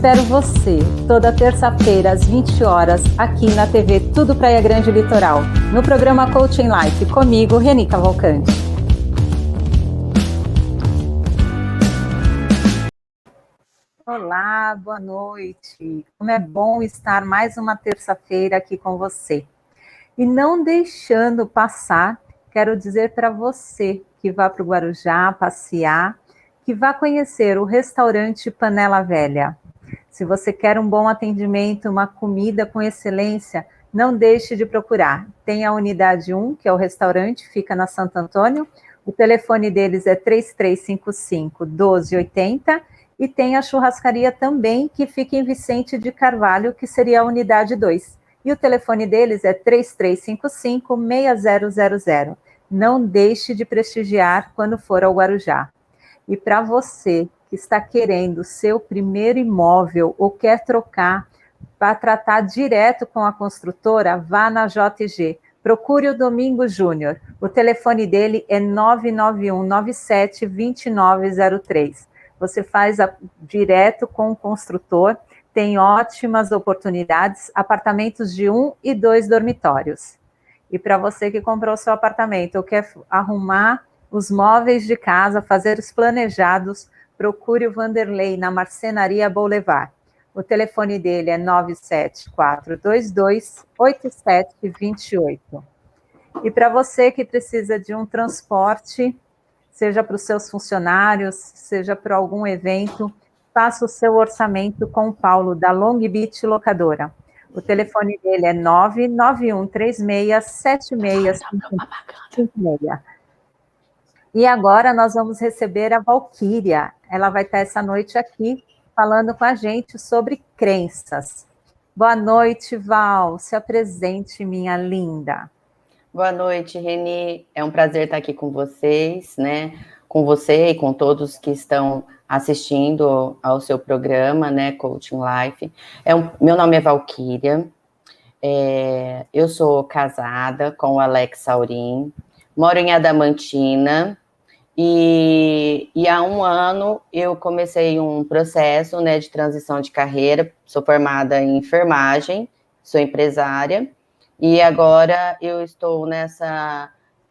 espero você toda terça-feira às 20 horas aqui na TV Tudo Praia Grande Litoral, no programa Coaching Life, comigo, Reni Cavalcante. Olá, boa noite. Como é bom estar mais uma terça-feira aqui com você. E não deixando passar, quero dizer para você que vá para o Guarujá passear, que vá conhecer o restaurante Panela Velha. Se você quer um bom atendimento, uma comida com excelência, não deixe de procurar. Tem a unidade 1, que é o restaurante, fica na Santo Antônio. O telefone deles é 3355-1280. E tem a churrascaria também, que fica em Vicente de Carvalho, que seria a unidade 2. E o telefone deles é 3355-6000. Não deixe de prestigiar quando for ao Guarujá. E para você que está querendo seu primeiro imóvel ou quer trocar, para tratar direto com a construtora, vá na JG. Procure o Domingos Júnior. O telefone dele é 99197-2903. Você faz direto com o construtor, tem ótimas oportunidades, apartamentos de 1 e 2 dormitórios. E para você que comprou seu apartamento ou quer arrumar os móveis de casa, fazer os planejados, procure o Vanderlei na Marcenaria Boulevard. O telefone dele é 97422-8728. E para você que precisa de um transporte, seja para os seus funcionários, seja para algum evento, faça o seu orçamento com o Paulo, da Long Beach Locadora. O telefone dele é 991367656. E agora nós vamos receber a Valquíria. Ela vai estar essa noite aqui falando com a gente sobre crenças. Boa noite, Val. Se apresente, minha linda. Boa noite, Reni. É um prazer estar aqui com vocês, né? Com você e com todos que estão assistindo ao seu programa, né? Coaching Life. Meu nome é Valquíria. Eu sou casada com o Alex Saurim. Moro em Adamantina. E há um ano eu comecei um processo, né, de transição de carreira. Sou formada em enfermagem, sou empresária. E agora eu estou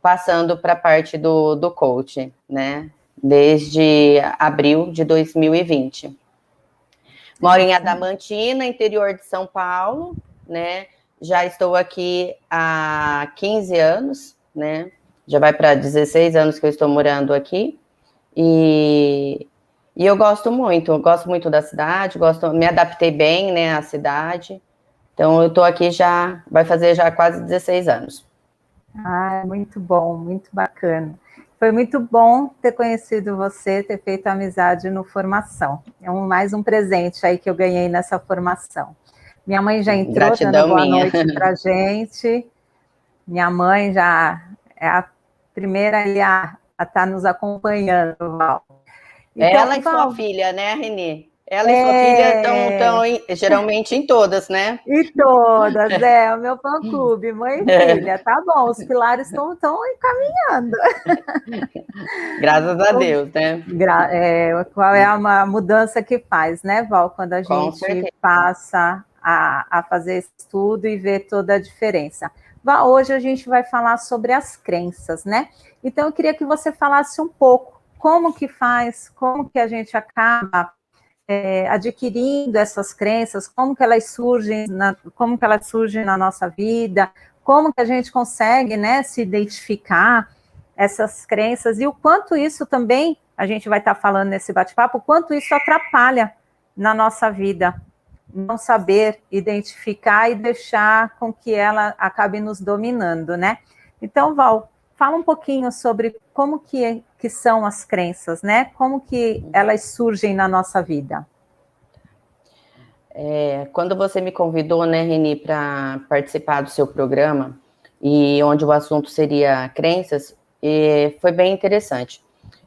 passando para a parte do coaching, né? Desde abril de 2020. Moro em Adamantina, interior de São Paulo, né? Já estou aqui há 15 anos, né? Já vai para 16 anos que eu estou morando aqui. E eu gosto muito da cidade, me adaptei bem, né, à cidade. Então, eu estou aqui vai fazer já quase 16 anos. Ah, muito bom, muito bacana. Foi muito bom ter conhecido você, ter feito amizade no Formação. É mais um presente aí que eu ganhei nessa formação. Minha mãe já entrou, Gratidão dando boa minha. noite para a gente. Minha mãe já é a primeira ali a estar nos acompanhando, Val. Então, ela e Val, sua filha, né, Reni? Ela e sua filha estão geralmente em todas, né? Em todas, o meu fã-clube, mãe e filha, tá bom, os pilares estão encaminhando. Graças a Deus, né? Qual é a mudança que faz, né, Val, quando a gente passa a fazer esse estudo e ver toda a diferença. Val, hoje a gente vai falar sobre as crenças, né? Então, eu queria que você falasse um pouco como que faz, como que a gente acaba adquirindo essas crenças, como que elas surgem na nossa vida, como que a gente consegue, né, se identificar essas crenças e o quanto isso também, a gente vai estar falando nesse bate-papo, o quanto isso atrapalha na nossa vida, não saber identificar e deixar com que ela acabe nos dominando, né? Então, Val, fala um pouquinho sobre como que são as crenças, né? Como que elas surgem na nossa vida. Quando você me convidou, né, Reni, para participar do seu programa, e onde o assunto seria crenças, foi bem interessante.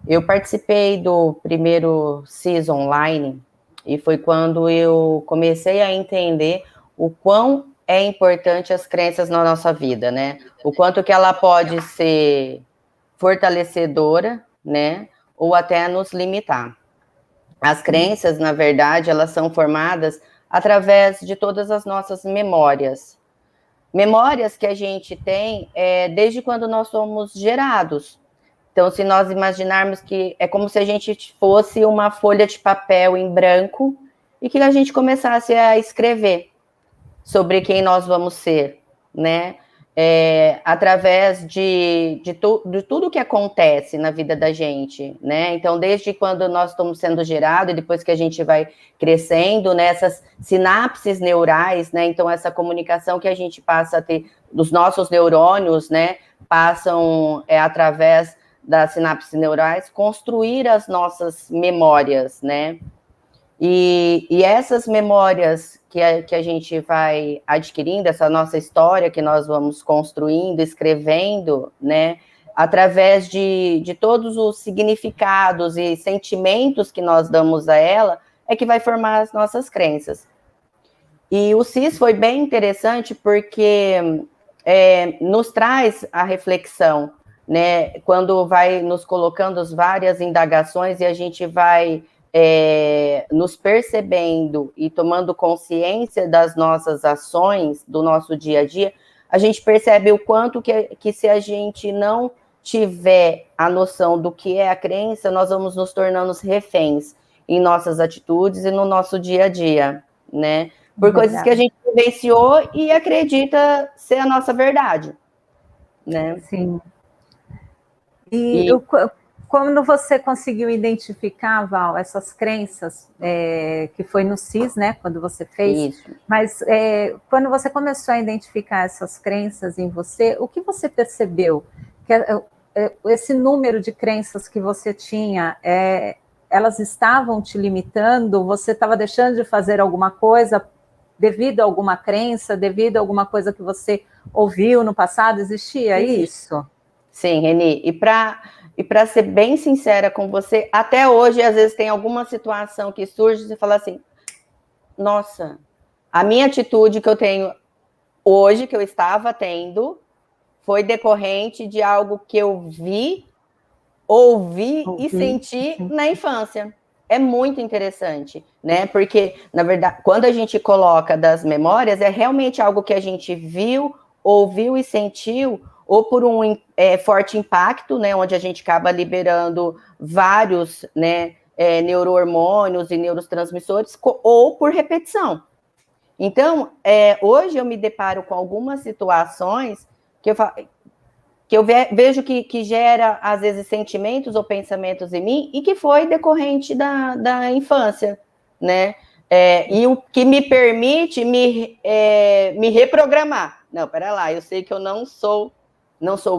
Eu participei do primeiro CIS online, e foi quando eu comecei a entender o quão é importante as crenças na nossa vida, né? O quanto que ela pode ser fortalecedora, né? Ou até nos limitar. As crenças, na verdade, elas são formadas através de todas as nossas memórias. Memórias que a gente tem desde quando nós somos gerados. Então, se nós imaginarmos que é como se a gente fosse uma folha de papel em branco e que a gente começasse a escrever sobre quem nós vamos ser, né? Através de tudo que acontece na vida da gente, né? Então, desde quando nós estamos sendo gerados, e depois que a gente vai crescendo, né? Essas sinapses neurais, né? Então, essa comunicação que a gente passa a ter dos nossos neurônios, né? Passam através das sinapses neurais, construir as nossas memórias, né? E essas memórias que a gente vai adquirindo, essa nossa história que nós vamos construindo, escrevendo, né, através de todos os significados e sentimentos que nós damos a ela, é que vai formar as nossas crenças. E o CIS foi bem interessante porque nos traz a reflexão, né, quando vai nos colocando as várias indagações e a gente vai nos percebendo e tomando consciência das nossas ações, do nosso dia a dia, a gente percebe o quanto que se a gente não tiver a noção do que é a crença, nós vamos nos tornando reféns em nossas atitudes e no nosso dia a dia, né? Por coisas que a gente vivenciou e acredita ser a nossa verdade, né? Sim. Quando você conseguiu identificar, Val, essas crenças, que foi no CIS, né, quando você fez, isso. Mas quando você começou a identificar essas crenças em você, o que você percebeu? Que esse número de crenças que você tinha, elas estavam te limitando? Você estava deixando de fazer alguma coisa devido a alguma crença, devido a alguma coisa que você ouviu no passado? Existia isso? Sim, Reni, e para ser bem sincera com você, até hoje, às vezes, tem alguma situação que surge e você fala assim, nossa, a minha atitude que eu tenho hoje, que eu estava tendo, foi decorrente de algo que eu vi, ouvi e senti na infância. É muito interessante, né? Porque, na verdade, quando a gente coloca das memórias, é realmente algo que a gente viu, ouviu e sentiu, ou por um forte impacto, né, onde a gente acaba liberando vários, né, neurohormônios e neurotransmissores, ou por repetição. Então, hoje eu me deparo com algumas situações que eu vejo que gera, às vezes, sentimentos ou pensamentos em mim e que foi decorrente da infância, né? E o que me permite me reprogramar. Não, pera lá, eu sei que eu não sou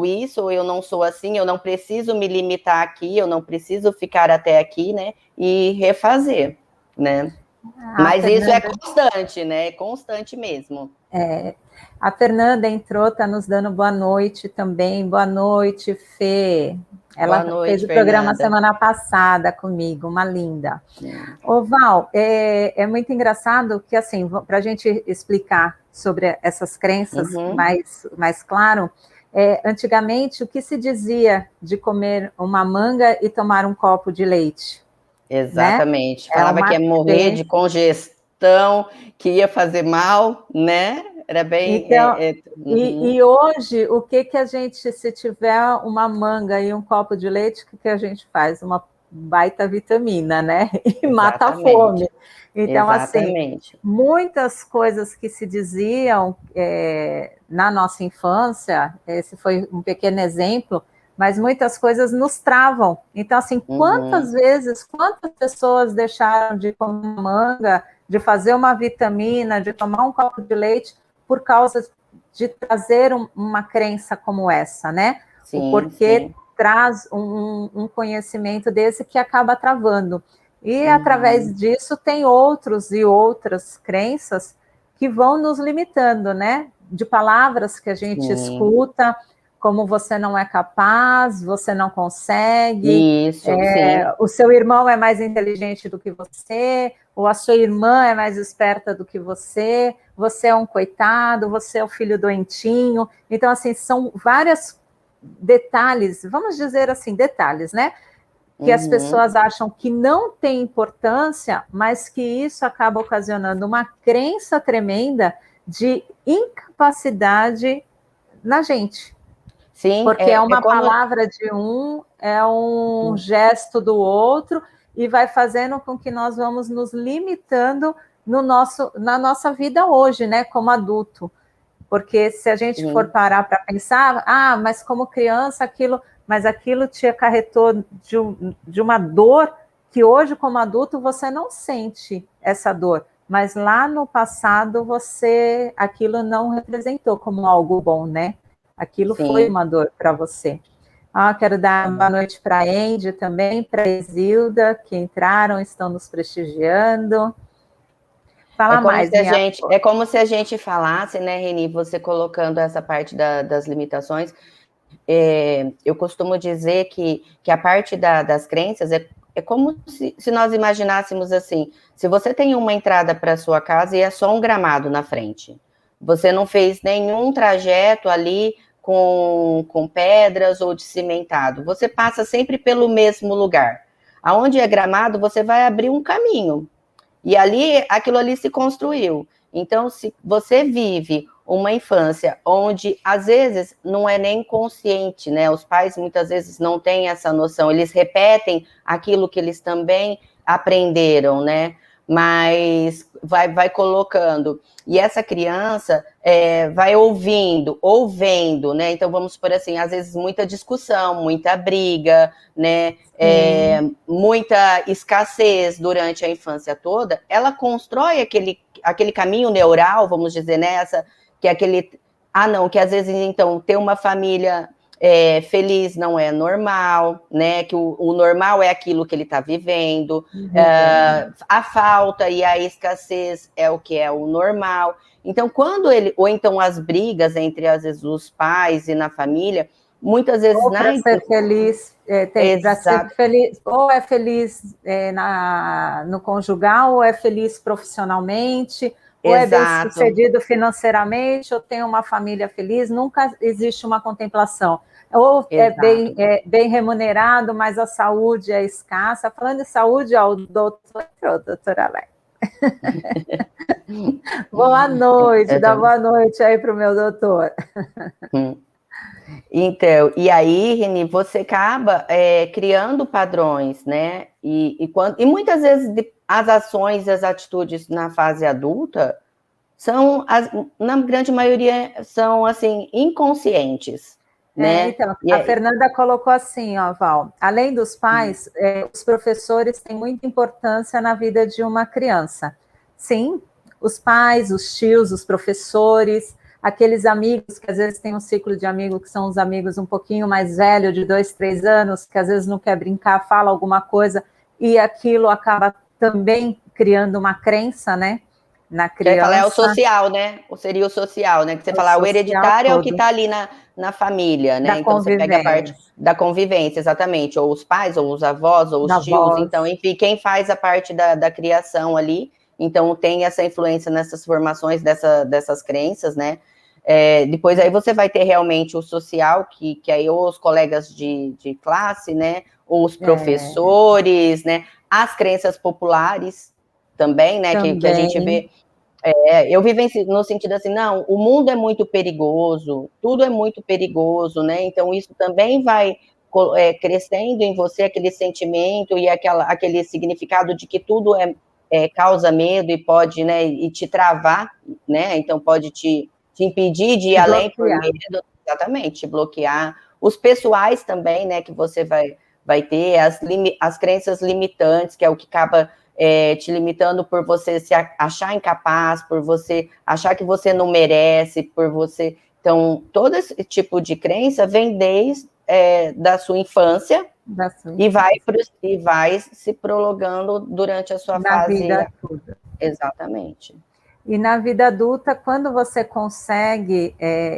isso, ou eu não sou assim, eu não preciso me limitar aqui, eu não preciso ficar até aqui, né? E refazer, né? Mas Fernanda, isso é constante, né? É constante mesmo. A Fernanda entrou, está nos dando boa noite também. Boa noite, Fê. Ela fez o programa semana passada comigo, uma linda. Ô, Val, é muito engraçado que, assim, para a gente explicar sobre essas crenças mais claro, antigamente, o que se dizia de comer uma manga e tomar um copo de leite? Exatamente. Né? Falava que ia morrer de congestão, que ia fazer mal, né? Era bem... Então, e hoje, o que a gente, se tiver uma manga e um copo de leite, o que a gente faz? Uma baita vitamina, né? E mata a fome. Então, assim, muitas coisas que se diziam na nossa infância, esse foi um pequeno exemplo, mas muitas coisas nos travam. Então, assim, quantas pessoas deixaram de comer uma manga, de fazer uma vitamina, de tomar um copo de leite, por causa de trazer uma crença como essa, né? Sim, o porquê traz um conhecimento desse que acaba travando. E através disso tem outros e outras crenças que vão nos limitando, né? De palavras que a gente escuta, como você não é capaz, você não consegue, o seu irmão é mais inteligente do que você, ou a sua irmã é mais esperta do que você é um coitado, você é o filho doentinho. Então, assim, são vários detalhes, vamos dizer assim, detalhes, né? que as pessoas acham que não tem importância, mas que isso acaba ocasionando uma crença tremenda de incapacidade na gente. Sim, porque é uma palavra de um, é um gesto do outro, e vai fazendo com que nós vamos nos limitando na nossa vida hoje, né, como adulto. Porque se a gente for parar para pensar, mas como criança mas aquilo te acarretou de uma dor que hoje, como adulto, você não sente essa dor. Mas lá no passado, aquilo não representou como algo bom, né? Aquilo foi uma dor para você. Quero dar uma boa noite para a Andy também, para a Isilda, que entraram, estão nos prestigiando. Fala mais, é como se a gente falasse, né, Reni, você colocando essa parte das limitações. Eu costumo dizer que a parte das crenças é como se nós imaginássemos assim, se você tem uma entrada para a sua casa e é só um gramado na frente, você não fez nenhum trajeto ali com pedras ou de cimentado, você passa sempre pelo mesmo lugar. Aonde é gramado, você vai abrir um caminho, e aquilo ali se construiu. Então, se você vive uma infância onde, às vezes, não é nem consciente, né? Os pais, muitas vezes, não têm essa noção. Eles repetem aquilo que eles também aprenderam, né? Mas vai colocando. E essa criança vai ouvindo, ou vendo, né? Então, vamos supor assim, às vezes, muita discussão, muita briga, né? Muita escassez durante a infância toda, ela constrói aquele caminho neural, vamos dizer, nessa, que é aquele, não, que às vezes, então, ter uma família feliz não é normal, né, que o normal é aquilo que ele está vivendo, a falta e a escassez é o que é o normal. Então, ou então as brigas entre, às vezes, os pais e na família, muitas vezes... Ou para ser feliz, para ser feliz, ou é feliz no conjugal, ou é feliz profissionalmente, ou é bem sucedido financeiramente, ou tem uma família feliz, nunca existe uma contemplação. Ou é bem remunerado, mas a saúde é escassa. Falando em saúde, o doutor Alex. Boa noite, dá boa noite aí para o meu doutor. Então, e aí, Reni, você acaba criando padrões, né? E muitas vezes as ações e as atitudes na fase adulta na grande maioria, são assim, inconscientes. Né? Então, a Fernanda colocou assim, Val, além dos pais, os professores têm muita importância na vida de uma criança. Sim, os pais, os tios, os professores, aqueles amigos que às vezes tem um ciclo de amigos que são os amigos um pouquinho mais velhos, de 2, 3 anos, que às vezes não quer brincar, fala alguma coisa, e aquilo acaba também criando uma crença, né? Na criança. Falar, é o social, né? Ou seria o social, né? Que você fala, o hereditário todo. É o que está ali na família, né? Então você pega a parte da convivência, exatamente. Ou os pais, ou os avós, ou os tios. Então, enfim, quem faz a parte da criação ali, então tem essa influência nessas formações dessas crenças, né? Depois aí você vai ter realmente o social, que aí ou os colegas de classe, né? Ou os professores, né? As crenças populares também, né? Que a gente vê. Eu vivo no sentido assim, não, o mundo é muito perigoso, tudo é muito perigoso, né? Então isso também vai crescendo em você aquele sentimento e aquele significado de que tudo causa medo e pode, né, e te travar, né? Então pode te impedir de ir além por medo, exatamente, bloquear. Os pessoais também, né, que você vai ter, as crenças limitantes, que é o que acaba te limitando por você se achar incapaz, por você achar que você não merece, por você... Então, todo esse tipo de crença vem desde da sua infância, e vai se prolongando durante a sua fase... vida toda. Exatamente. E na vida adulta, quando você consegue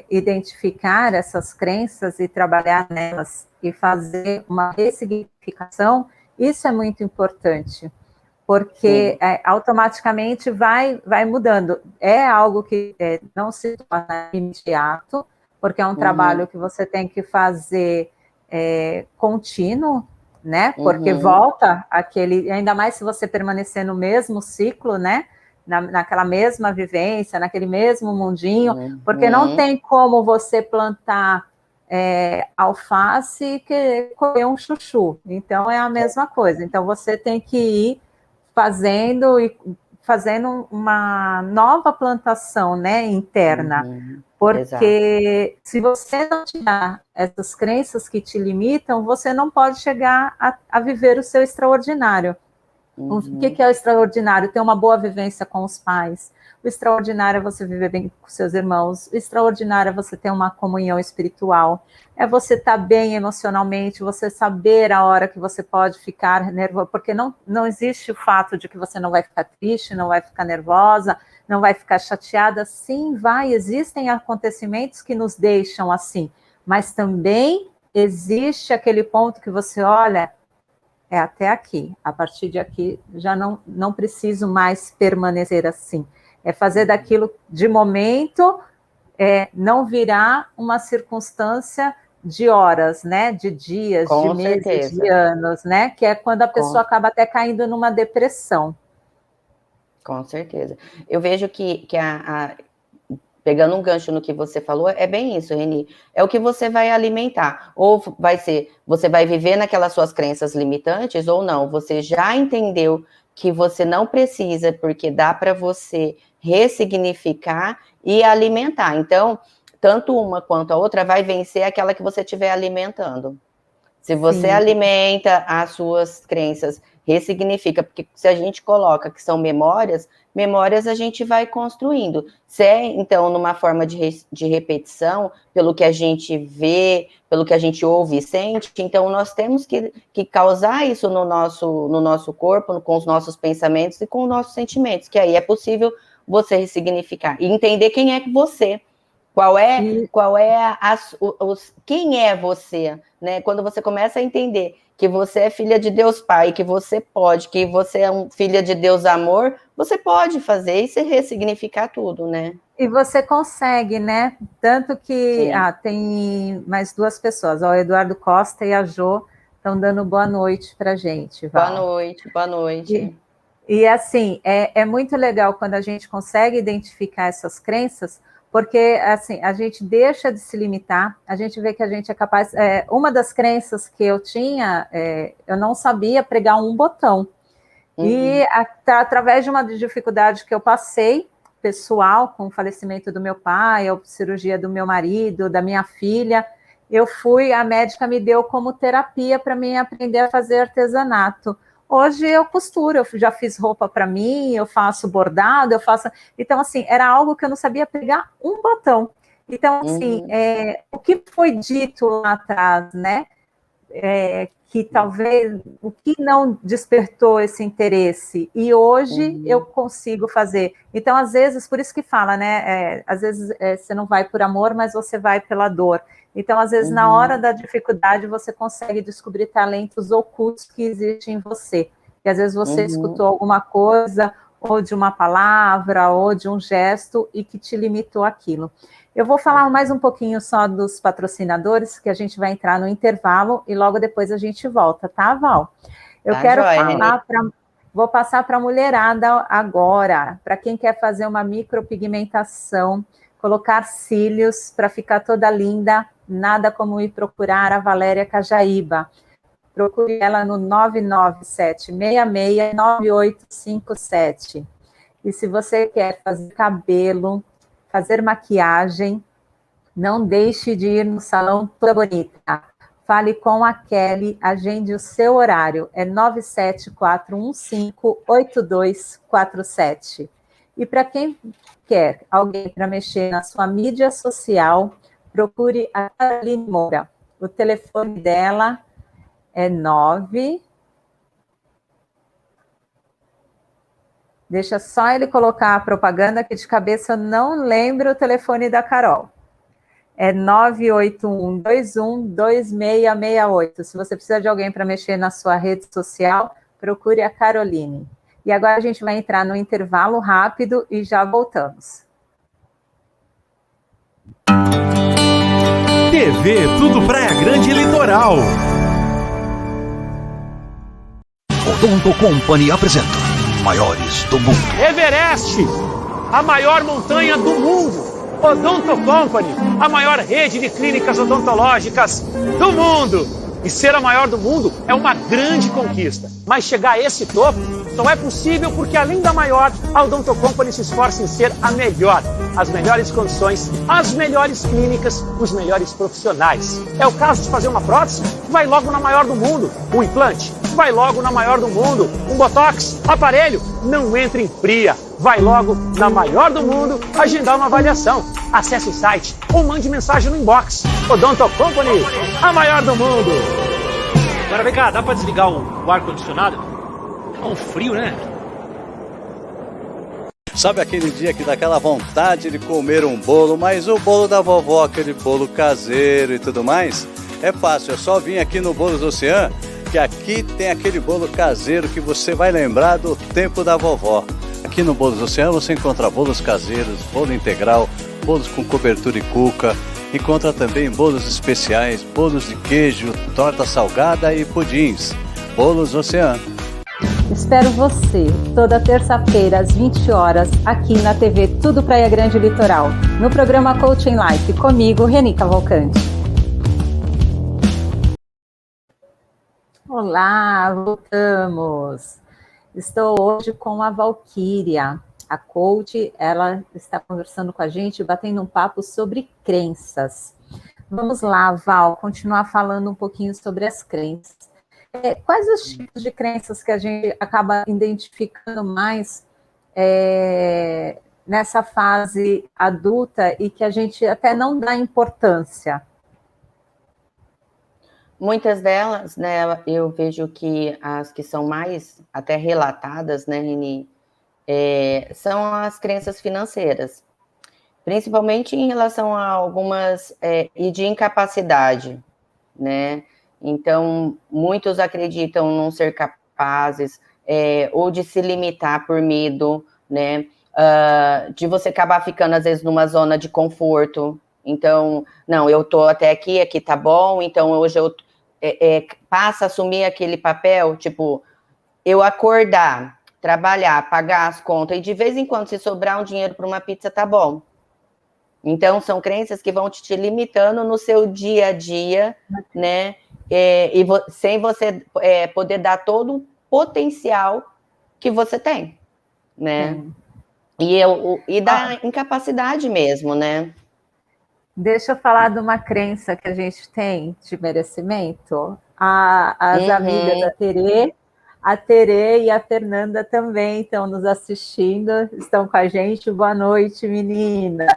identificar essas crenças e trabalhar nelas e fazer uma ressignificação, isso é muito importante, porque automaticamente vai mudando. É algo que não se torna imediato, porque é um trabalho que você tem que fazer contínuo, né? Porque volta aquele, ainda mais se você permanecer no mesmo ciclo, né? Naquela mesma vivência, naquele mesmo mundinho, porque não tem como você plantar alface e querer comer um chuchu. Então é a mesma coisa. Então você tem que ir fazendo uma nova plantação, né, interna. Porque se você não tirar essas crenças que te limitam, você não pode chegar a viver o seu extraordinário. O que é o extraordinário? Ter uma boa vivência com os pais. O extraordinário é você viver bem com seus irmãos. O extraordinário é você ter uma comunhão espiritual. É você estar bem emocionalmente, você saber a hora que você pode ficar nervosa, porque não existe o fato de que você não vai ficar triste, não vai ficar nervosa, não vai ficar chateada. Sim, existem acontecimentos que nos deixam assim, mas também existe aquele ponto que você olha, é até aqui, a partir de aqui já não preciso mais permanecer assim. É fazer daquilo de momento, não virar uma circunstância de horas, né? De dias, de meses, de anos, né? Que é quando a pessoa acaba até caindo numa depressão. Com certeza. Eu vejo que pegando um gancho no que você falou, é bem isso, Reni. É o que você vai alimentar. Ou você vai viver naquelas suas crenças limitantes, ou não. Você já entendeu que você não precisa, porque dá para você ressignificar e alimentar. Então, tanto uma quanto a outra vai vencer aquela que você estiver alimentando. Se você alimenta as suas crenças, ressignifica, porque se a gente coloca que são memórias a gente vai construindo. Se é, então, numa forma de repetição, pelo que a gente vê, pelo que a gente ouve e sente, então nós temos que causar isso no nosso corpo, com os nossos pensamentos e com os nossos sentimentos, que aí é possível você ressignificar e entender quem é você. Quem é você, né? Quando você começa a entender que você é filha de Deus Pai, que você é filha de Deus Amor, você pode fazer e se ressignificar tudo, né? E você consegue, né? Tanto que tem mais duas pessoas, o Eduardo Costa e a Jo estão dando boa noite para a gente, Val. Boa noite. E assim, é muito legal quando a gente consegue identificar essas crenças, porque assim, a gente deixa de se limitar, a gente vê que a gente é capaz. Uma das crenças que eu tinha, eu não sabia pregar um botão. E através de uma dificuldade que eu passei, pessoal, com o falecimento do meu pai, a cirurgia do meu marido, da minha filha, a médica me deu como terapia para mim aprender a fazer artesanato. Hoje eu costuro, eu já fiz roupa para mim, eu faço bordado, Então, assim, era algo que eu não sabia pegar um botão. Então, assim, o que foi dito lá atrás, né? Que talvez o que não despertou esse interesse, e hoje eu consigo fazer. Então, às vezes, por isso que fala, né? Às vezes você não vai por amor, mas você vai pela dor. Então, às vezes, na hora da dificuldade, você consegue descobrir talentos ocultos que existem em você. E às vezes você escutou alguma coisa, ou de uma palavra, ou de um gesto, e que te limitou aquilo. Eu vou falar mais um pouquinho só dos patrocinadores, que a gente vai entrar no intervalo, e logo depois a gente volta, tá, Val? Eu quero falar vou passar para a mulherada agora, para quem quer fazer uma micropigmentação, colocar cílios para ficar toda linda, nada como ir procurar a Valéria Cajaíba. Procure ela no 997669857. E se você quer fazer cabelo, fazer maquiagem, não deixe de ir no Salão Toda Bonita. Fale com a Kelly, agende o seu horário, é 974158247. E para quem quer alguém para mexer na sua mídia social, procure a Caroline Moura. O telefone dela é 9... Deixa só ele colocar a propaganda, que de cabeça eu não lembro o telefone da Carol. É 981212668. Se você precisa de alguém para mexer na sua rede social, procure a Caroline. E agora a gente vai entrar no intervalo rápido e já voltamos. TV Tudo Praia Grande Litoral. Odonto Company apresenta Maiores do Mundo. Everest, a maior montanha do mundo. Odonto Company, a maior rede de clínicas odontológicas do mundo. E ser a maior do mundo é uma grande conquista. Mas chegar a esse topo só é possível porque, além da maior, a Odonto Company se esforça em ser a melhor. As melhores condições, as melhores clínicas, os melhores profissionais. É o caso de fazer uma prótese? Vai logo na maior do mundo. Um implante? Vai logo na maior do mundo. Um botox? Aparelho? Não entre em fria. Vai logo na maior do mundo agendar uma avaliação. Acesse o site ou mande mensagem no inbox. Odonto Company, a maior do mundo. Agora vem cá, dá pra desligar o ar-condicionado? Tá um frio, né? Sabe aquele dia que dá aquela vontade de comer um bolo, mas o bolo da vovó, aquele bolo caseiro e tudo mais? É fácil, é só vir aqui no Bolos Ocean, que aqui tem aquele bolo caseiro que você vai lembrar do tempo da vovó. Aqui no Bolos Ocean você encontra bolos caseiros, bolo integral, bolos com cobertura e cuca, encontra também bolos especiais, bolos de queijo, torta salgada e pudins. Bolos Ocean. Espero você toda terça-feira às 20 horas aqui na TV Tudo Praia Grande Litoral, no programa Coaching Life, comigo, Reni Cavalcante. Olá, voltamos. Estou hoje com a Valquíria, a coach. Ela está conversando com a gente, batendo um papo sobre crenças. Vamos lá, Val, continuar falando um pouquinho sobre as crenças. Quais os tipos de crenças que a gente acaba identificando mais nessa fase adulta e que a gente até não dá importância? Muitas delas, né, eu vejo que as que são mais até relatadas, né, Reni, são as crenças financeiras, principalmente em relação a algumas, e de incapacidade, né? Então, muitos acreditam não ser capazes, ou de se limitar por medo, né? De você acabar ficando, às vezes, numa zona de conforto. Então, não, eu tô até aqui tá bom, então hoje eu passa a assumir aquele papel, tipo, eu acordar, trabalhar, pagar as contas, e de vez em quando, se sobrar um dinheiro para uma pizza, tá bom. Então, são crenças que vão te limitando no seu dia a dia, né? Sem você poder dar todo o potencial que você tem, né? E da incapacidade mesmo, né? Deixa eu falar de uma crença que a gente tem de merecimento. As amigas, a Terê e a Fernanda também estão nos assistindo, estão com a gente. Boa noite, meninas.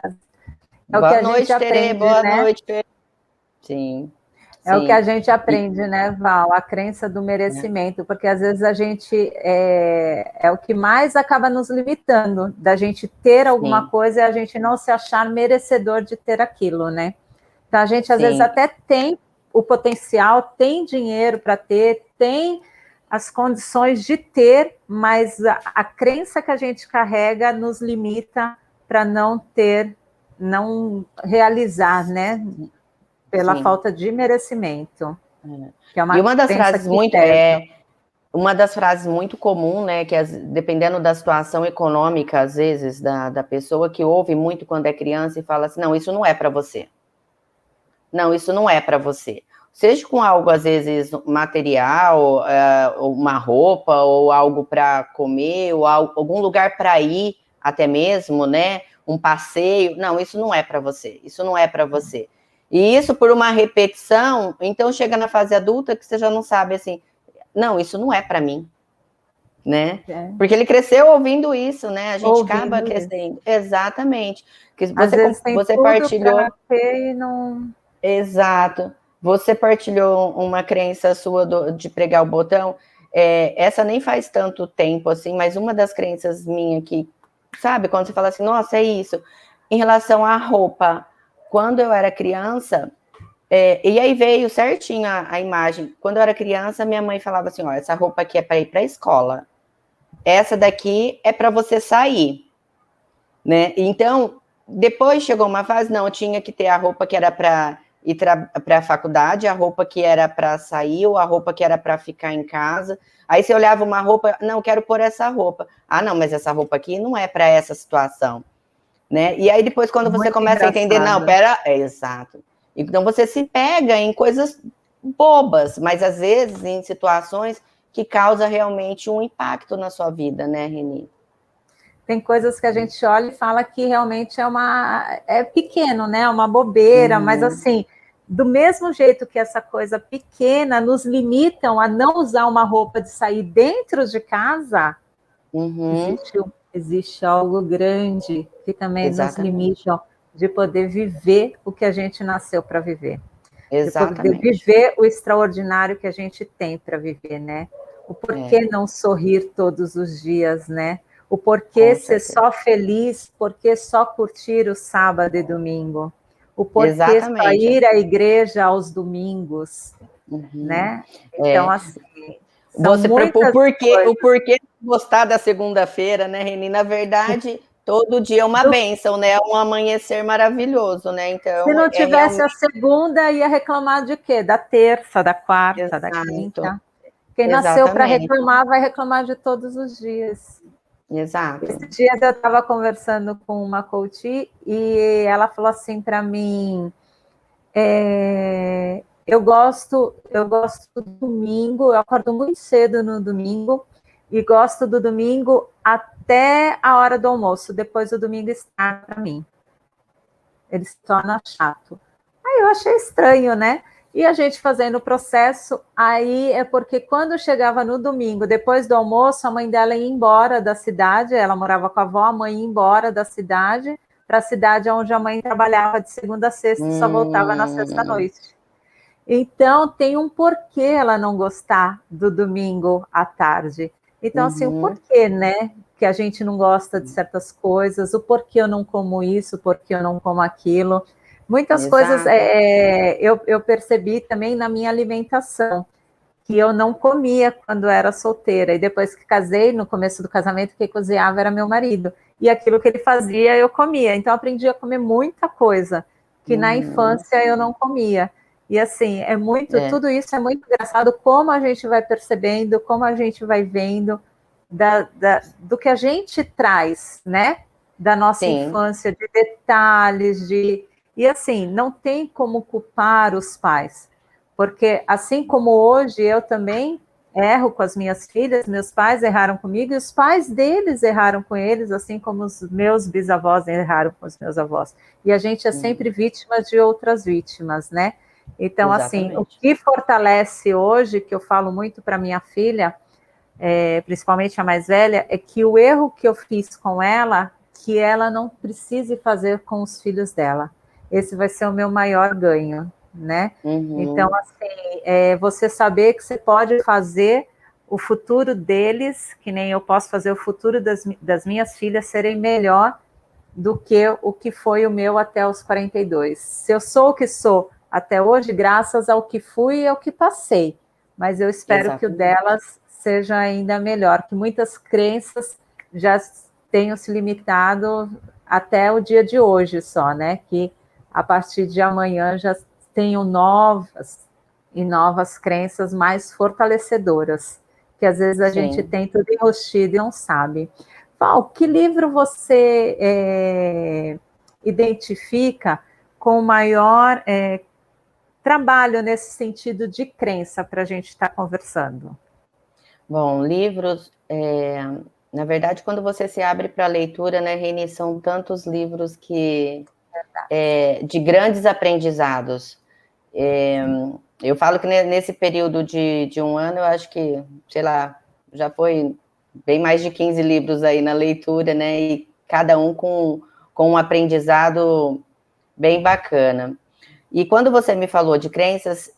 Boa noite, Terê. Boa noite, Terê. Sim. É o que a gente aprende, né, Val? A crença do merecimento, porque às vezes a gente é o que mais acaba nos limitando, da gente ter alguma coisa e a gente não se achar merecedor de ter aquilo, né? Então a gente às vezes até tem o potencial, tem dinheiro para ter, tem as condições de ter, mas a crença que a gente carrega nos limita para não ter, não realizar, né? Pela falta de merecimento. Que é uma e uma das frases muito comum, né, que dependendo da situação econômica, às vezes, da pessoa, que ouve muito quando é criança e fala assim, não, isso não é para você. Não, isso não é para você. Seja com algo, às vezes, material, uma roupa, ou algo para comer, ou algum lugar para ir, até mesmo, né, um passeio. Não, isso não é para você. Isso não é para você. E isso por uma repetição, então chega na fase adulta que você já não sabe assim, não, isso não é para mim, né? Porque ele cresceu ouvindo isso, né? A gente acaba crescendo. Exatamente. Que você partilhou. E não... Exato. Você partilhou uma crença sua de pregar o botão. Essa nem faz tanto tempo assim, mas uma das crenças minha que, sabe, quando você fala assim, nossa, é isso, em relação à roupa. Quando eu era criança, e aí veio certinho a imagem. Quando eu era criança, minha mãe falava assim, ó, essa roupa aqui é para ir para a escola. Essa daqui é para você sair, né? Então, depois chegou uma fase, não, eu tinha que ter a roupa que era para ir para a faculdade, a roupa que era para sair ou a roupa que era para ficar em casa. Aí você olhava uma roupa, não, quero pôr essa roupa. Ah, não, mas essa roupa aqui não é para essa situação, né? E aí depois quando você começa a entender, não, exato. Então você se pega em coisas bobas, mas às vezes em situações que causam realmente um impacto na sua vida, né, Reni? Tem coisas que a gente olha e fala que realmente é pequeno, né? É uma bobeira, mas assim, do mesmo jeito que essa coisa pequena nos limitam a não usar uma roupa de sair dentro de casa, existe algo grande que também nos limita de poder viver o que a gente nasceu para viver. Exatamente. De poder viver o extraordinário que a gente tem para viver, né? O porquê não sorrir todos os dias, né? O porquê ser só feliz, porquê só curtir o sábado e domingo. O porquê só ir à igreja aos domingos, né? Então, assim, o porquê gostar da segunda-feira, né, Reni? Na verdade, todo dia é uma bênção, né? É um amanhecer maravilhoso, né? Então, se não tivesse a segunda, ia reclamar de quê? Da terça, da quarta, da quinta. Quem nasceu para reclamar, vai reclamar de todos os dias. Exato. Esses dias eu estava conversando com uma coach e ela falou assim para mim, eu gosto do domingo, eu acordo muito cedo no domingo e gosto do domingo até a hora do almoço, depois o domingo está para mim. Ele se torna chato. Aí eu achei estranho, né? E a gente fazendo o processo, aí é porque quando chegava no domingo, depois do almoço, a mãe dela ia embora da cidade, ela morava com a avó, a mãe ia embora da cidade, para a cidade onde a mãe trabalhava de segunda a sexta e só voltava na sexta-noite. Então, tem um porquê ela não gostar do domingo à tarde. Então, assim, o porquê, né? Que a gente não gosta de certas coisas, o porquê eu não como isso, o porquê eu não como aquilo. Muitas coisas eu percebi também na minha alimentação, que eu não comia quando era solteira, e depois que casei, no começo do casamento, quem cozinhava era meu marido, e aquilo que ele fazia eu comia, então eu aprendi a comer muita coisa, que na infância eu não comia, e assim, tudo isso é muito engraçado, como a gente vai percebendo, como a gente vai vendo, do que a gente traz, né, da nossa infância, de detalhes, E assim, não tem como culpar os pais, porque assim como hoje eu também erro com as minhas filhas, meus pais erraram comigo e os pais deles erraram com eles, assim como os meus bisavós erraram com os meus avós. E a gente é sempre vítima de outras vítimas, né? Então, assim, o que fortalece hoje, que eu falo muito para minha filha, principalmente a mais velha, é que o erro que eu fiz com ela, que ela não precise fazer com os filhos dela. Esse vai ser o meu maior ganho, né? Então, assim, você saber que você pode fazer o futuro deles, que nem eu posso fazer o futuro das minhas filhas serem melhor do que o que foi o meu até os 42. Se eu sou o que sou até hoje, graças ao que fui e ao que passei, mas eu espero que o delas seja ainda melhor, que muitas crenças já tenham se limitado até o dia de hoje só, né? Que a partir de amanhã já tenho novas crenças mais fortalecedoras, que às vezes a gente tem tudo enrustido e não sabe. Val, que livro você identifica com o maior trabalho nesse sentido de crença para a gente estar conversando? Bom, livros, na verdade, quando você se abre para a leitura, né, Reni, são tantos livros que de grandes aprendizados. Eu falo que nesse período de um ano, eu acho que, sei lá, já foi bem mais de 15 livros aí na leitura, né? E cada um com um aprendizado bem bacana. E quando você me falou de crenças,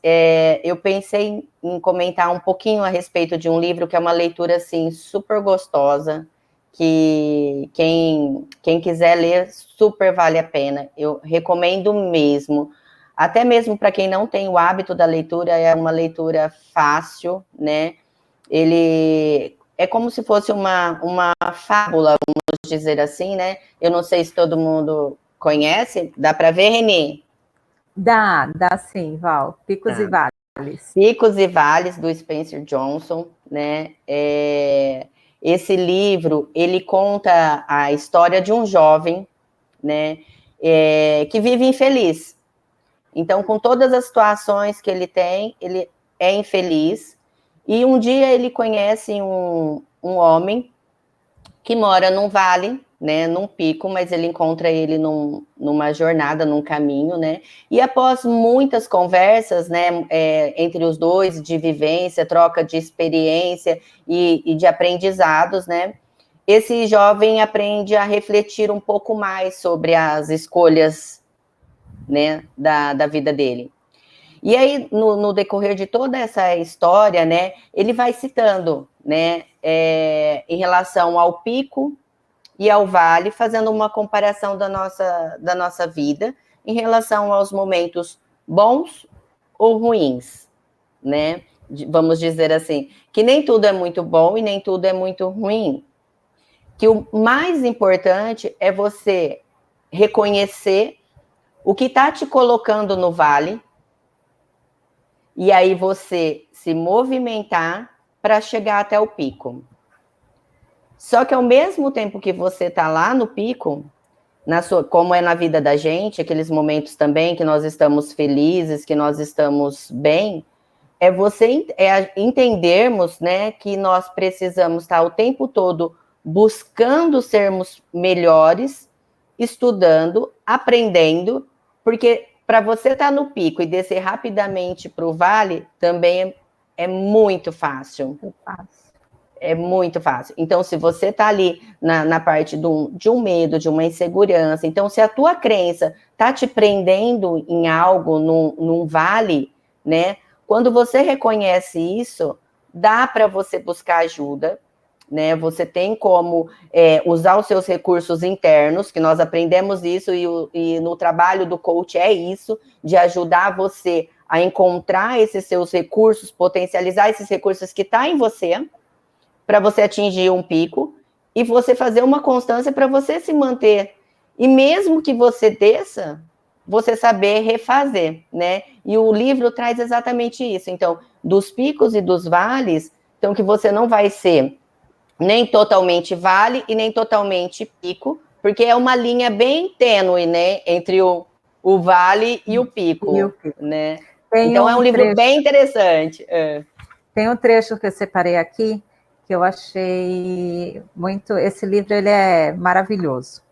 eu pensei em comentar um pouquinho a respeito de um livro que é uma leitura, assim, super gostosa, que quem quiser ler, super vale a pena. Eu recomendo mesmo. Até mesmo para quem não tem o hábito da leitura, é uma leitura fácil, né? Ele é como se fosse uma fábula, vamos dizer assim, né? Eu não sei se todo mundo conhece. Dá para ver, Reni? Dá sim, Val. Picos e Vales. Picos e Vales, do Spencer Johnson, né? Esse livro, ele conta a história de um jovem, né? Que vive infeliz. Então, com todas as situações que ele tem, ele é infeliz. E um dia ele conhece um homem que mora num vale, né, num pico, mas ele encontra ele numa jornada, num caminho, né, e após muitas conversas, né, entre os dois, de vivência, troca de experiência e de aprendizados, né, esse jovem aprende a refletir um pouco mais sobre as escolhas, né, da vida dele. E aí, no decorrer de toda essa história, né, ele vai citando, né, em relação ao pico e ao vale, fazendo uma comparação da nossa vida em relação aos momentos bons ou ruins, né? Vamos dizer assim, que nem tudo é muito bom e nem tudo é muito ruim. Que o mais importante é você reconhecer o que está te colocando no vale, e aí você se movimentar para chegar até o pico. Só que ao mesmo tempo que você está lá no pico, como é na vida da gente, aqueles momentos também que nós estamos felizes, que nós estamos bem, entendermos, né, que nós precisamos estar o tempo todo buscando sermos melhores, estudando, aprendendo, porque para você estar no pico e descer rapidamente para o vale, também é muito fácil. É muito fácil. Então, se você está ali na parte de um medo, de uma insegurança, então, se a tua crença está te prendendo em algo, num vale, né? Quando você reconhece isso, dá para você buscar ajuda, né? Você tem como usar os seus recursos internos, que nós aprendemos isso, e no trabalho do coach é isso, de ajudar você a encontrar esses seus recursos, potencializar esses recursos que estão em você, para você atingir um pico, e você fazer uma constância para você se manter. E mesmo que você desça, você saber refazer, né? E o livro traz exatamente isso. Então, dos picos e dos vales, então que você não vai ser nem totalmente vale e nem totalmente pico, porque é uma linha bem tênue, né? Entre o vale e o pico, né? Então, é um livro bem interessante. Tem um trecho que eu separei aqui, que eu achei muito... Esse livro, ele é maravilhoso.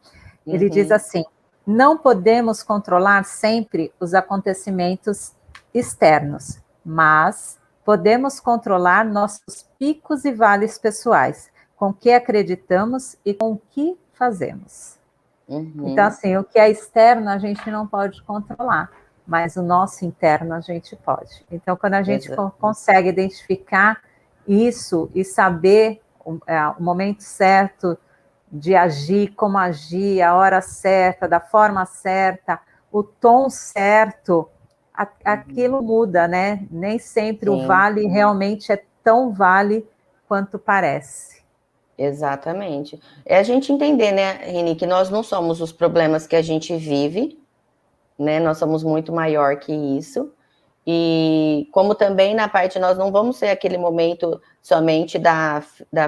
Ele diz assim: não podemos controlar sempre os acontecimentos externos, mas podemos controlar nossos picos e vales pessoais, com o que acreditamos e com o que fazemos. Então, assim, o que é externo a gente não pode controlar, mas o nosso interno a gente pode. Então, quando a gente consegue identificar isso e saber o momento certo de agir, como agir, a hora certa, da forma certa, o tom certo, aquilo muda, né? Nem sempre o vale realmente é tão vale quanto parece. Exatamente. É a gente entender, né, Reni, que nós não somos os problemas que a gente vive, né? Nós somos muito maior que isso. E como também na parte, nós não vamos ser aquele momento somente da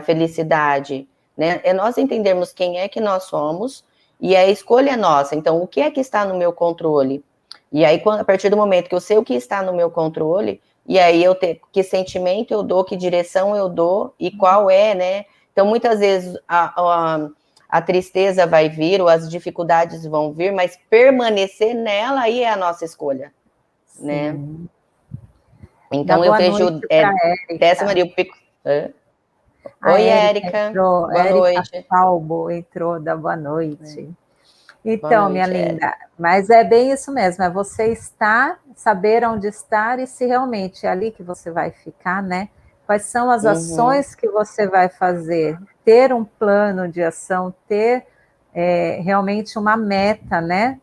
felicidade, né? É nós entendermos quem é que nós somos e a escolha é nossa. Então, o que é que está no meu controle? E aí, a partir do momento que eu sei o que está no meu controle, e aí eu ter que sentimento eu dou, que direção eu dou e qual é, né? Então, muitas vezes a tristeza vai vir, ou as dificuldades vão vir, mas permanecer nela aí é a nossa escolha. Né? Então eu vejo Tessa Maria o Pico. Oi, Érica. Boa noite. Salvo entrou, da boa noite. Então, boa noite, minha linda, mas é bem isso mesmo, é você estar, saber onde estar e se realmente é ali que você vai ficar, né? Quais são as ações que você vai fazer? Ter um plano de ação, ter realmente uma meta, né?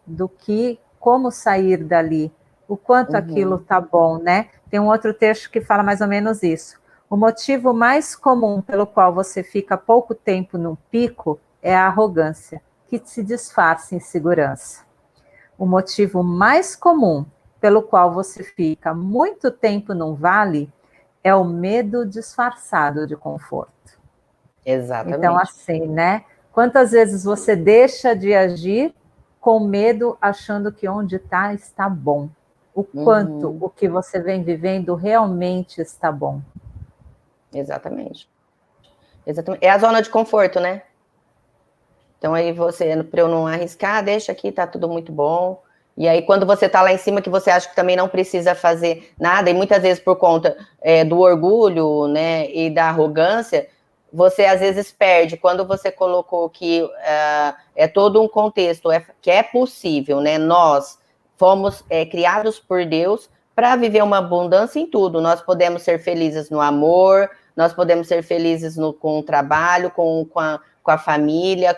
Como sair dali. O quanto aquilo tá bom, né? Tem um outro texto que fala mais ou menos isso. O motivo mais comum pelo qual você fica pouco tempo no pico é a arrogância, que se disfarça em segurança. O motivo mais comum pelo qual você fica muito tempo num vale é o medo disfarçado de conforto. Exatamente. Então, assim, né? Quantas vezes você deixa de agir com medo, achando que onde está bom? O quanto o que você vem vivendo realmente está bom. Exatamente. É a zona de conforto, né? Então aí você, para eu não arriscar, deixa aqui, tá tudo muito bom. E aí quando você tá lá em cima, que você acha que também não precisa fazer nada, e muitas vezes por conta do orgulho, né, e da arrogância, você às vezes perde. Quando você colocou que é todo um contexto, que é possível, né? Nós fomos criados por Deus para viver uma abundância em tudo. Nós podemos ser felizes no amor, nós podemos ser felizes com o trabalho, com a família,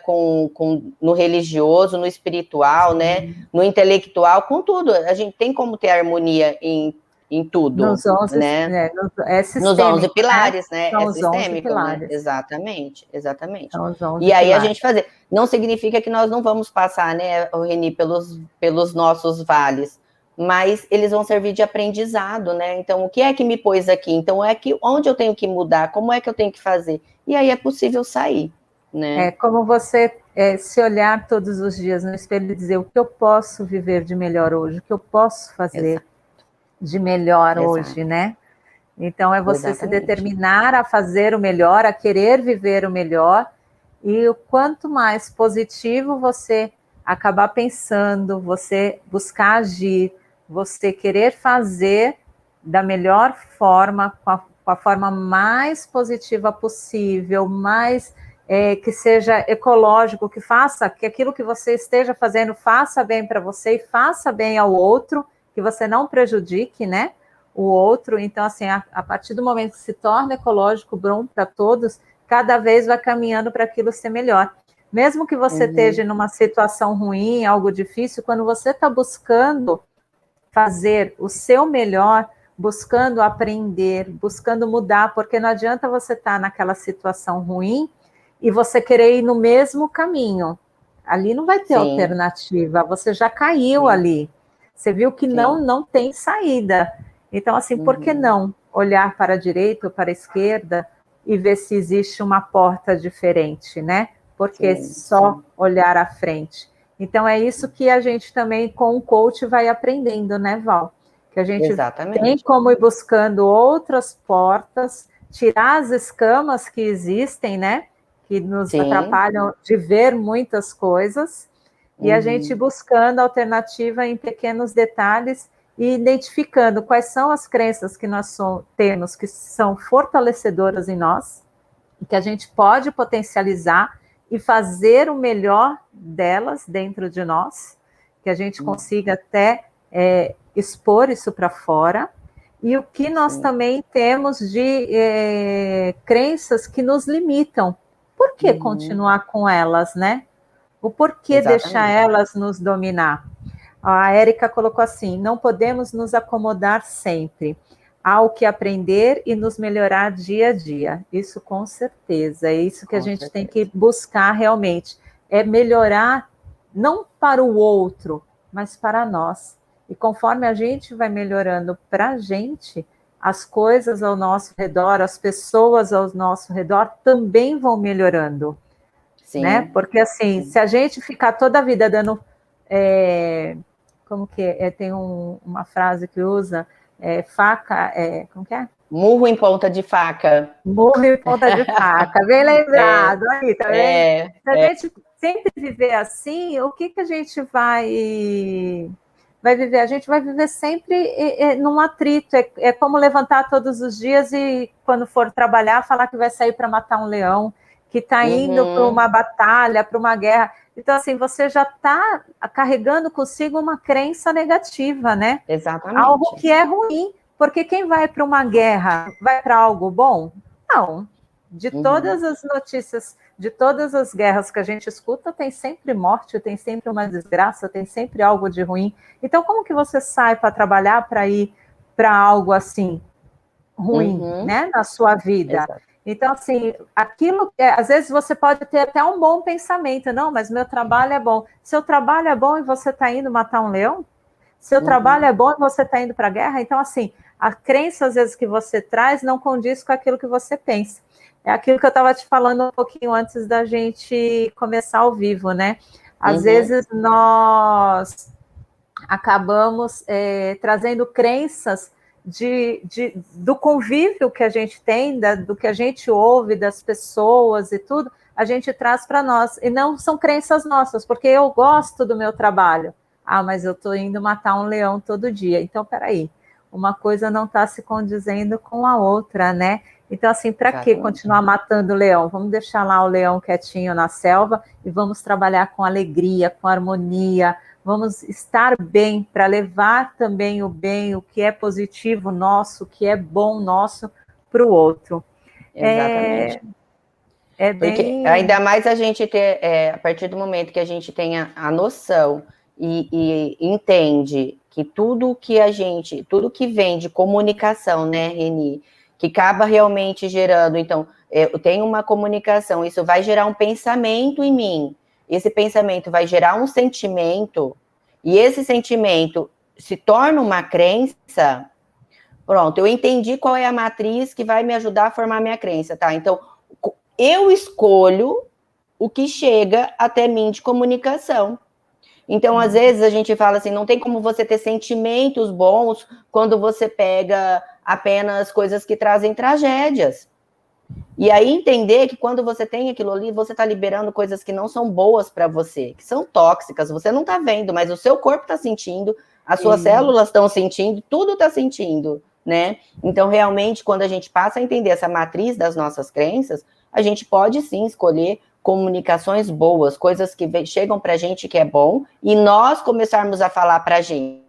no religioso, no espiritual, né? No intelectual, com tudo. A gente tem como ter harmonia em tudo, nos 11, né? Nos 11 pilares, né? São É os 11 sistêmico, pilares. Né? Exatamente. São os 11 E aí pilares. a gente fazer. Não significa que nós não vamos passar, né, Reni, pelos nossos vales, mas eles vão servir de aprendizado, né? Então, o que é que me pôs aqui? Então, onde eu tenho que mudar? Como é que eu tenho que fazer? E aí é possível sair, né? É como você se olhar todos os dias no espelho e dizer o que eu posso viver de melhor hoje, o que eu posso fazer de melhor hoje, né? Então, é você se determinar a fazer o melhor, a querer viver o melhor, e o quanto mais positivo você acabar pensando, você buscar agir, você querer fazer da melhor forma, com a forma mais positiva possível, mais que seja ecológico, que aquilo que você esteja fazendo faça bem para você e faça bem ao outro, que você não prejudique, né, o outro. Então, assim, a partir do momento que se torna ecológico, bom para todos, cada vez vai caminhando para aquilo ser melhor. Mesmo que você esteja numa situação ruim, algo difícil, quando você está buscando fazer o seu melhor, buscando aprender, buscando mudar, porque não adianta você estar naquela situação ruim e você querer ir no mesmo caminho. Ali não vai ter alternativa, você já caiu ali. Você viu que não tem saída. Então, assim, por que não olhar para a direita ou para a esquerda e ver se existe uma porta diferente, né? Porque só olhar à frente. Então, é isso que a gente também, com o coach, vai aprendendo, né, Val? Que a gente tem como ir buscando outras portas, tirar as escamas que existem, né? Que nos atrapalham de ver muitas coisas, e a gente buscando alternativa em pequenos detalhes e identificando quais são as crenças que nós temos que são fortalecedoras em nós, e que a gente pode potencializar e fazer o melhor delas dentro de nós, que a gente consiga até expor isso para fora, e o que nós também temos de crenças que nos limitam. Por que continuar com elas, né? O porquê deixar elas nos dominar? A Érica colocou assim: não podemos nos acomodar sempre. Há o que aprender e nos melhorar dia a dia. Isso com certeza. É isso que a gente tem que buscar realmente. É melhorar não para o outro, mas para nós. E conforme a gente vai melhorando para a gente, as coisas ao nosso redor, as pessoas ao nosso redor também vão melhorando. Né? Porque assim, se a gente ficar toda a vida dando... como que é? Tem uma frase que usa, faca, como que é? Murro em ponta de faca. Murro em ponta de faca, bem lembrado. Aí, tá vendo? Se a gente sempre viver assim, o que a gente vai viver? A gente vai viver sempre num atrito. É como levantar todos os dias e, quando for trabalhar, falar que vai sair para matar um leão, que está indo para uma batalha, para uma guerra. Então, assim, você já está carregando consigo uma crença negativa, né? Exatamente. Algo que é ruim, porque quem vai para uma guerra vai para algo bom? Não. De todas as notícias, de todas as guerras que a gente escuta, tem sempre morte, tem sempre uma desgraça, tem sempre algo de ruim. Então, como que você sai para trabalhar para ir para algo assim ruim, né, na sua vida? Exato. Então, assim, aquilo, às vezes você pode ter até um bom pensamento, não, mas meu trabalho é bom. Seu trabalho é bom e você está indo matar um leão? Seu trabalho é bom e você está indo para a guerra, então, assim, a crença, às vezes, que você traz não condiz com aquilo que você pensa. É aquilo que eu estava te falando um pouquinho antes da gente começar ao vivo, né? Às vezes, nós acabamos trazendo crenças do convívio que a gente tem, do que a gente ouve, das pessoas e tudo, a gente traz para nós. E não são crenças nossas, porque eu gosto do meu trabalho. Ah, mas eu estou indo matar um leão todo dia. Então, peraí, uma coisa não está se condizendo com a outra, né? Então, assim, para que continuar matando o leão? Vamos deixar lá o leão quietinho na selva e vamos trabalhar com alegria, com harmonia, vamos estar bem para levar também o bem, o que é positivo nosso, o que é bom nosso para o outro. Exatamente. Porque ainda mais a gente ter, a partir do momento que a gente tenha a noção e entende que tudo que vem de comunicação, né, Reni, que acaba realmente gerando, então, eu tenho uma comunicação, isso vai gerar um pensamento em mim, esse pensamento vai gerar um sentimento, e esse sentimento se torna uma crença, pronto, eu entendi qual é a matriz que vai me ajudar a formar minha crença, tá? Então, eu escolho o que chega até mim de comunicação. Então, às vezes, a gente fala assim, não tem como você ter sentimentos bons quando você pega apenas coisas que trazem tragédias. E aí entender que quando você tem aquilo ali, você está liberando coisas que não são boas para você, que são tóxicas, você não está vendo, mas o seu corpo está sentindo, as suas células estão sentindo, tudo está sentindo, né? Então, realmente, quando a gente passa a entender essa matriz das nossas crenças, a gente pode sim escolher comunicações boas, coisas que chegam para a gente que é bom, e nós começarmos a falar para a gente.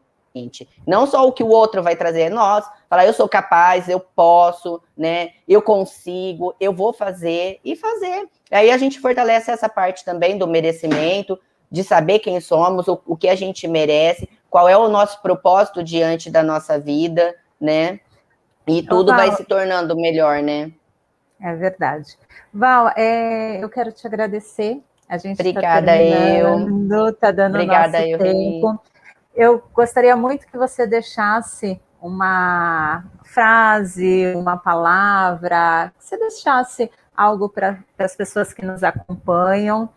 Não só o que o outro vai trazer, nós falar, eu sou capaz, eu posso, né? Eu consigo, eu vou fazer e fazer. Aí a gente fortalece essa parte também do merecimento, de saber quem somos, o que a gente merece, qual é o nosso propósito diante da nossa vida, né? E tudo vai se tornando melhor, né? É verdade. Val, eu quero te agradecer. A gente está terminando, está dando Obrigada, nosso tempo. Eu gostaria muito que você deixasse uma frase, uma palavra, que você deixasse algo para as pessoas que nos acompanham,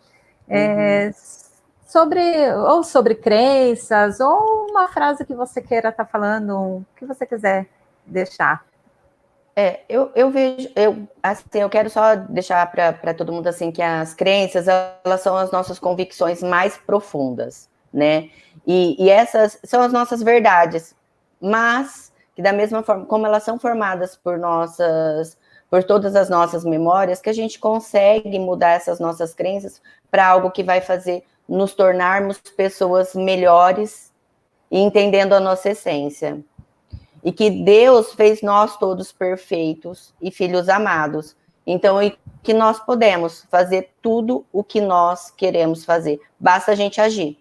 sobre crenças, ou uma frase que você queira estar falando, o que você quiser deixar. Eu vejo, assim, eu quero só deixar para todo mundo assim que as crenças, elas são as nossas convicções mais profundas, né? E essas são as nossas verdades, mas que da mesma forma como elas são formadas por todas as nossas memórias, que a gente consegue mudar essas nossas crenças para algo que vai fazer nos tornarmos pessoas melhores e entendendo a nossa essência. E que Deus fez nós todos perfeitos e filhos amados. Então, que nós podemos fazer tudo o que nós queremos fazer. Basta a gente agir.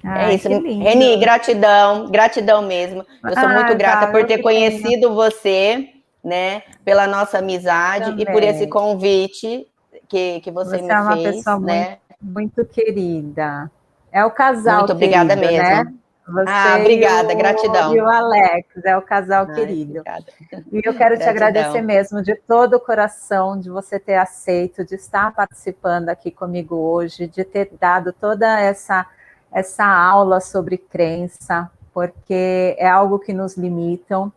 É isso. Reni, gratidão mesmo. Eu sou muito grata por ter conhecido você, né? Pela nossa amizade também. E por esse convite que você me fez. Você é uma pessoa né? muito querida. É o casal muito obrigada querido, mesmo. né? Você obrigada, gratidão. E o Alex, é o casal querido. Obrigada. E eu quero te agradecer mesmo, de todo o coração, de você ter aceito, de estar participando aqui comigo hoje, de ter dado toda essa aula sobre crença, porque é algo que nos limitam.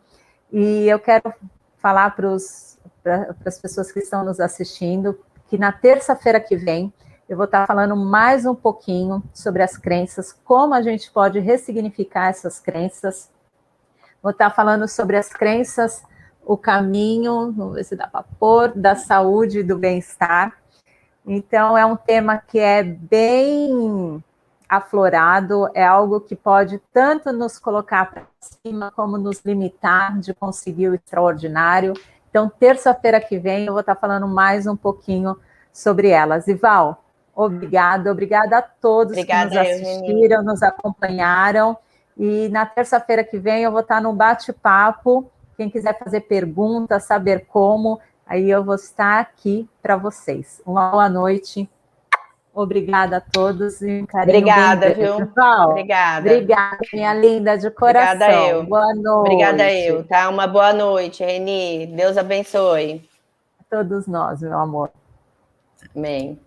E eu quero falar para as pessoas que estão nos assistindo, que na terça-feira que vem, eu vou estar falando mais um pouquinho sobre as crenças, como a gente pode ressignificar essas crenças. Vou estar falando sobre as crenças, o caminho, vamos ver se dá para pôr, da saúde e do bem-estar. Então, é um tema que é bem aflorado, é algo que pode tanto nos colocar para cima, como nos limitar de conseguir o extraordinário. Então, terça-feira que vem, eu vou estar falando mais um pouquinho sobre elas. E Val, obrigada a todos que nos assistiram, nos acompanharam. E na terça-feira que vem eu vou estar num bate-papo. Quem quiser fazer perguntas, saber como, aí eu vou estar aqui para vocês. Uma boa noite. Obrigada a todos e um carinho Obrigada, bem viu? pessoal. Obrigada. Obrigada, minha linda, de coração. Obrigada eu. Boa noite. Obrigada eu, tá? Uma boa noite, Reni. Deus abençoe. A todos nós, meu amor. Amém.